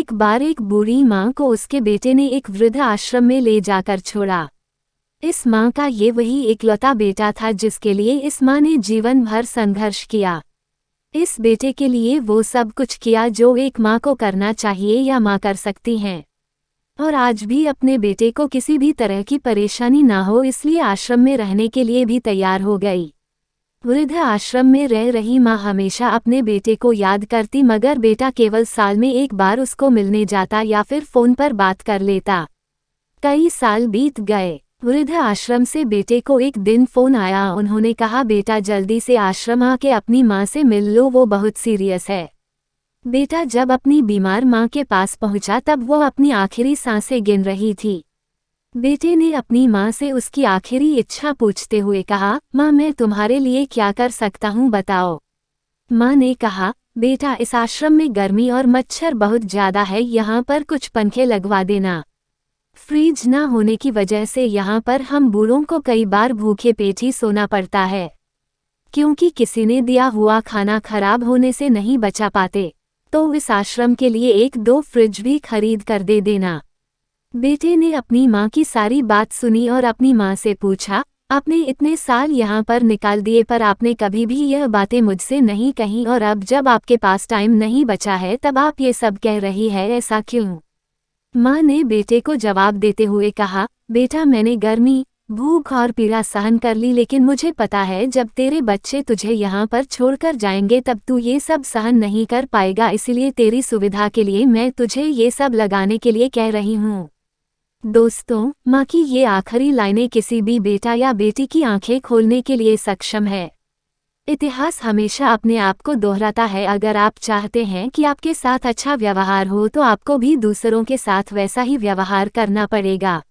एक बार एक बूढ़ी माँ को उसके बेटे ने एक वृद्ध आश्रम में ले जाकर छोड़ा। इस माँ का ये वही एकलौता बेटा था जिसके लिए इस माँ ने जीवन भर संघर्ष किया। इस बेटे के लिए वो सब कुछ किया जो एक माँ को करना चाहिए या माँ कर सकती हैं। और आज भी अपने बेटे को किसी भी तरह की परेशानी ना हो इसलिए आश्रम में रहने के लिए भी तैयार हो गई। वृद्ध आश्रम में रह रही माँ हमेशा अपने बेटे को याद करती मगर बेटा केवल साल में एक बार उसको मिलने जाता या फिर फोन पर बात कर लेता। कई साल बीत गए। वृद्ध आश्रम से बेटे को एक दिन फोन आया। उन्होंने कहा, बेटा जल्दी से आश्रम आके अपनी माँ से मिल लो, वो बहुत सीरियस है। बेटा जब अपनी बीमार माँ के पास पहुंचा तब वो अपनी आखिरी सांसें गिन रही थी। बेटे ने अपनी माँ से उसकी आखिरी इच्छा पूछते हुए कहा, माँ मैं तुम्हारे लिए क्या कर सकता हूँ बताओ। माँ ने कहा, बेटा इस आश्रम में गर्मी और मच्छर बहुत ज़्यादा है, यहाँ पर कुछ पंखे लगवा देना। फ्रिज ना होने की वजह से यहाँ पर हम बूढ़ों को कई बार भूखे पेट ही सोना पड़ता है, क्योंकि किसी ने दिया हुआ खाना खराब होने से नहीं बचा पाते, तो इस आश्रम के लिए 1-2 फ्रिज भी खरीद कर दे देना। बेटे ने अपनी माँ की सारी बात सुनी और अपनी माँ से पूछा, आपने इतने साल यहाँ पर निकाल दिए पर आपने कभी भी यह बातें मुझसे नहीं कहीं और अब जब आपके पास टाइम नहीं बचा है तब आप ये सब कह रही है, ऐसा क्यों? माँ ने बेटे को जवाब देते हुए कहा, बेटा मैंने गर्मी, भूख और पीड़ा सहन कर ली, लेकिन मुझे पता है जब तेरे बच्चे तुझे यहाँ पर छोड़कर जाएंगे तब तू ये सब सहन नहीं कर पाएगा, इसलिए तेरी सुविधा के लिए मैं तुझे ये सब लगाने के लिए कह रही हूँ। दोस्तों, माँ की ये आखिरी लाइनें किसी भी बेटा या बेटी की आंखें खोलने के लिए सक्षम है। इतिहास हमेशा अपने आप को दोहराता है। अगर आप चाहते हैं कि आपके साथ अच्छा व्यवहार हो तो आपको भी दूसरों के साथ वैसा ही व्यवहार करना पड़ेगा।